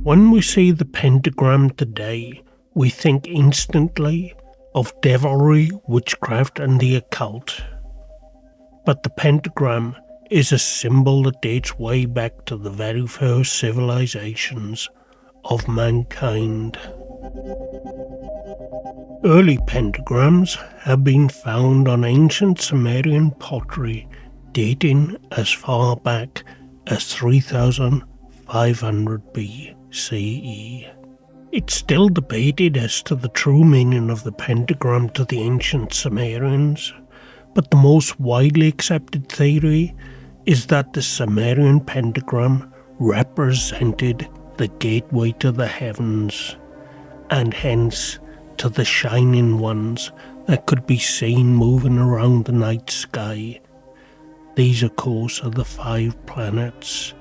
When we see the pentagram today, we think instantly of devilry, witchcraft and the occult. But the pentagram is a symbol that dates way back to the very first civilizations of mankind. Early pentagrams have been found on ancient Sumerian pottery dating as far back as 3500 BCE. It's still debated as to the true meaning of the pentagram to the ancient Sumerians, but the most widely accepted theory is that the Sumerian pentagram represented the gateway to the heavens, and hence to the shining ones that could be seen moving around the night sky. These, of course, are the 5 planets: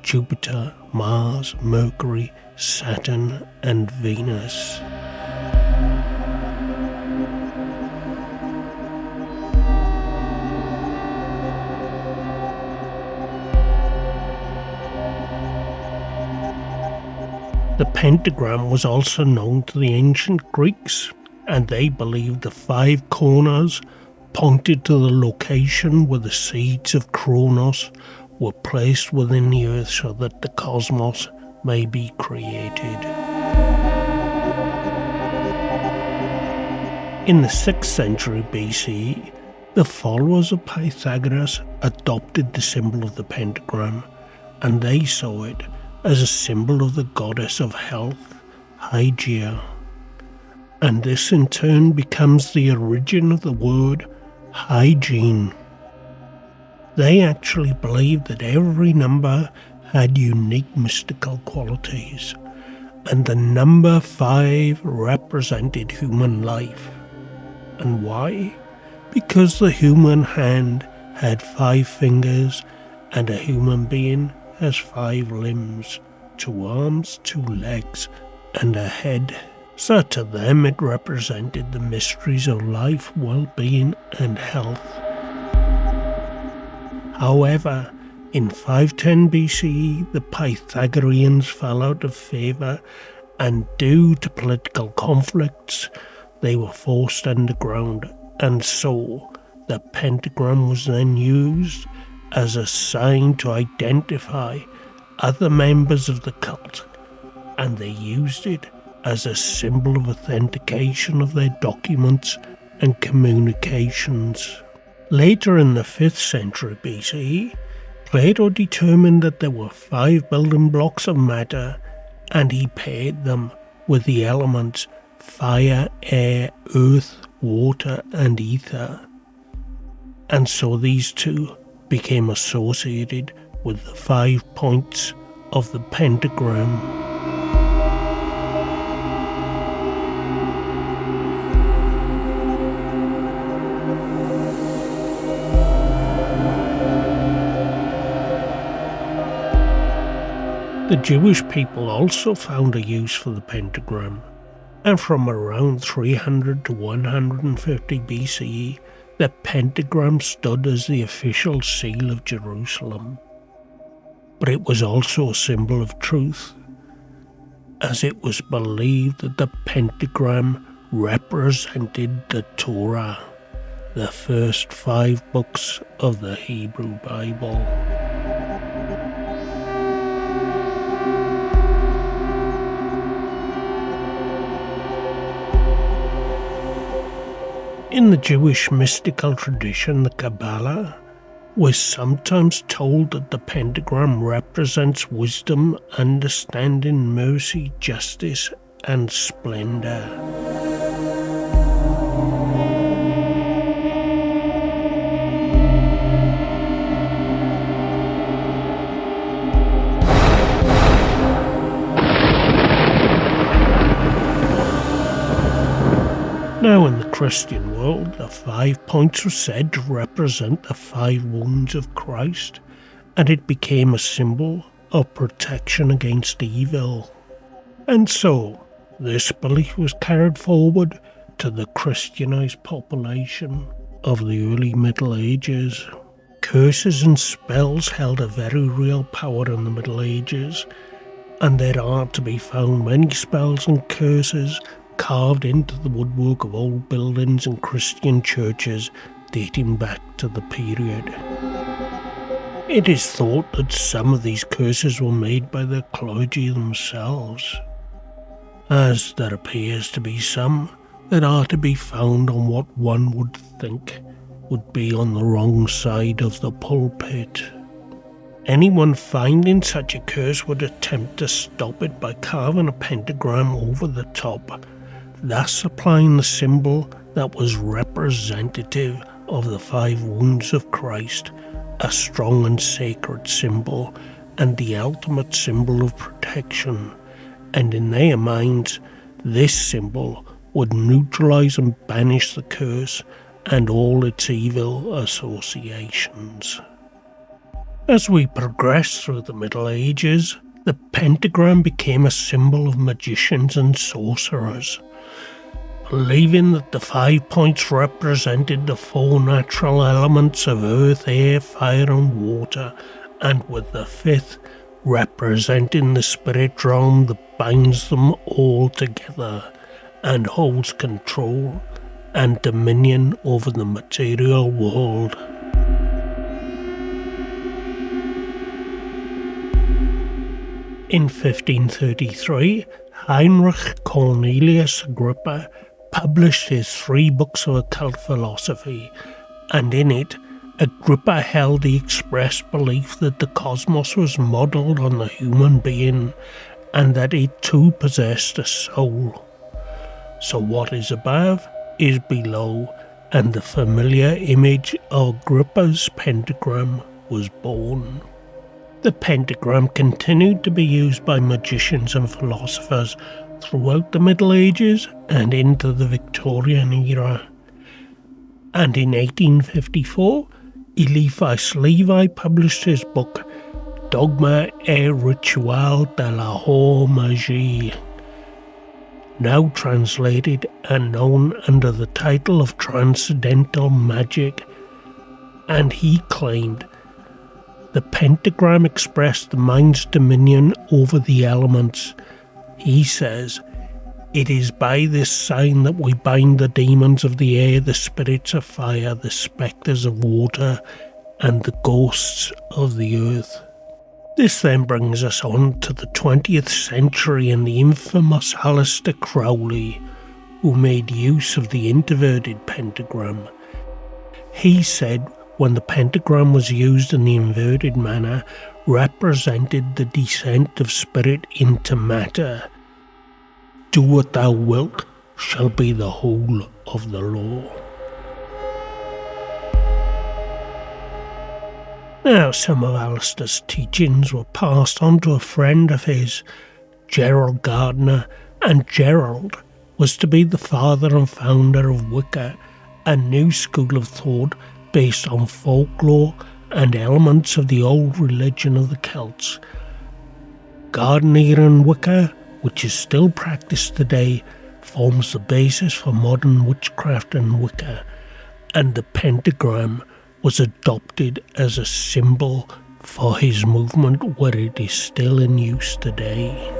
Jupiter, Mars, Mercury, Saturn, and Venus. The pentagram was also known to the ancient Greeks, and they believed the 5 corners pointed to the location where the seeds of Kronos were placed within the earth so that the cosmos may be created. In the 6th century BCE, the followers of Pythagoras adopted the symbol of the pentagram, and they saw it as a symbol of the goddess of health, Hygeia. And this in turn becomes the origin of the word hygiene. They actually believed that every number had unique mystical qualities, and the number 5 represented human life. And why? Because the human hand had 5 fingers, and a human being has 5 limbs, 2 arms, 2 legs, and a head. So to them it represented the mysteries of life, well-being, and health. However, in 510 BCE, the Pythagoreans fell out of favour, and due to political conflicts, they were forced underground, and so the pentagram was then used as a sign to identify other members of the cult, and they used it as a symbol of authentication of their documents and communications. Later in the 5th century BCE, Plato determined that there were 5 building blocks of matter, and he paired them with the elements fire, air, earth, water, and ether. And so these two became associated with the 5 points of the pentagram. The Jewish people also found a use for the pentagram, and from around 300 to 150 BCE, the pentagram stood as the official seal of Jerusalem. But it was also a symbol of truth, as it was believed that the pentagram represented the Torah, the first 5 books of the Hebrew Bible. In the Jewish mystical tradition, the Kabbalah, we're sometimes told that the pentagram represents wisdom, understanding, mercy, justice, and splendor. Now in the Christian world, the 5 points were said to represent the 5 wounds of Christ, and it became a symbol of protection against evil. And so, this belief was carried forward to the Christianized population of the early Middle Ages. Curses and spells held a very real power in the Middle Ages, and there are to be found many spells and curses carved into the woodwork of old buildings and Christian churches dating back to the period. It is thought that some of these curses were made by the clergy themselves, as there appears to be some that are to be found on what one would think would be on the wrong side of the pulpit. Anyone finding such a curse would attempt to stop it by carving a pentagram over the top, thus applying the symbol that was representative of the 5 wounds of Christ, a strong and sacred symbol and the ultimate symbol of protection, and in their minds this symbol would neutralize and banish the curse and all its evil associations. As we progress through the Middle Ages, the pentagram became a symbol of magicians and sorcerers, believing that the 5 points represented the 4 natural elements of earth, air, fire and water, and with the 5th representing the spirit realm that binds them all together and holds control and dominion over the material world. In 1533, Heinrich Cornelius Agrippa published his 3 books of occult philosophy, and in it, Agrippa held the express belief that the cosmos was modelled on the human being and that it too possessed a soul. So what is above is below, and the familiar image of Agrippa's pentagram was born. The pentagram continued to be used by magicians and philosophers throughout the Middle Ages and into the Victorian era. And in 1854, Eliphas Levi published his book Dogma et Ritual de la Haute Magie, now translated and known under the title of Transcendental Magic, and he claimed the pentagram expressed the mind's dominion over the elements. He says, "It is by this sign that we bind the demons of the air, the spirits of fire, the spectres of water, and the ghosts of the earth." This then brings us on to the 20th century and the infamous Aleister Crowley, who made use of the inverted pentagram. He said when the pentagram was used in the inverted manner, represented the descent of spirit into matter. "Do what thou wilt shall be the whole of the law." Now, some of Aleister's teachings were passed on to a friend of his, Gerald Gardner, and Gerald was to be the father and founder of Wicca, a new school of thought based on folklore and elements of the old religion of the Celts. Gardner and Wicca, which is still practiced today, forms the basis for modern witchcraft and Wicca, and the pentagram was adopted as a symbol for his movement, where it is still in use today.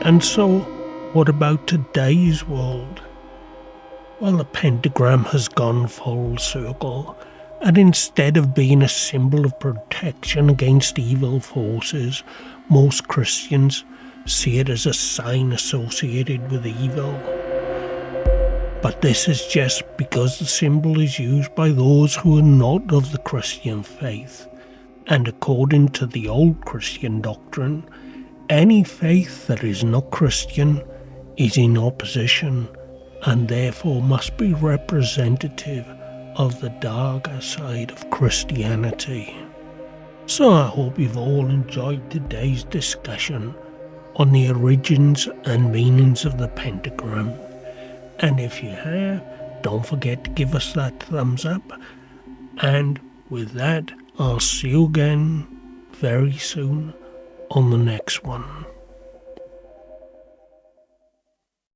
And so, what about today's world? Well, the pentagram has gone full circle, and instead of being a symbol of protection against evil forces, most Christians see it as a sign associated with evil. But this is just because the symbol is used by those who are not of the Christian faith, and according to the old Christian doctrine, any faith that is not Christian is in opposition and therefore must be representative of the darker side of Christianity. So I hope you've all enjoyed today's discussion on the origins and meanings of the pentagram. And if you have, don't forget to give us that thumbs up. And with that, I'll see you again very soon on the next one.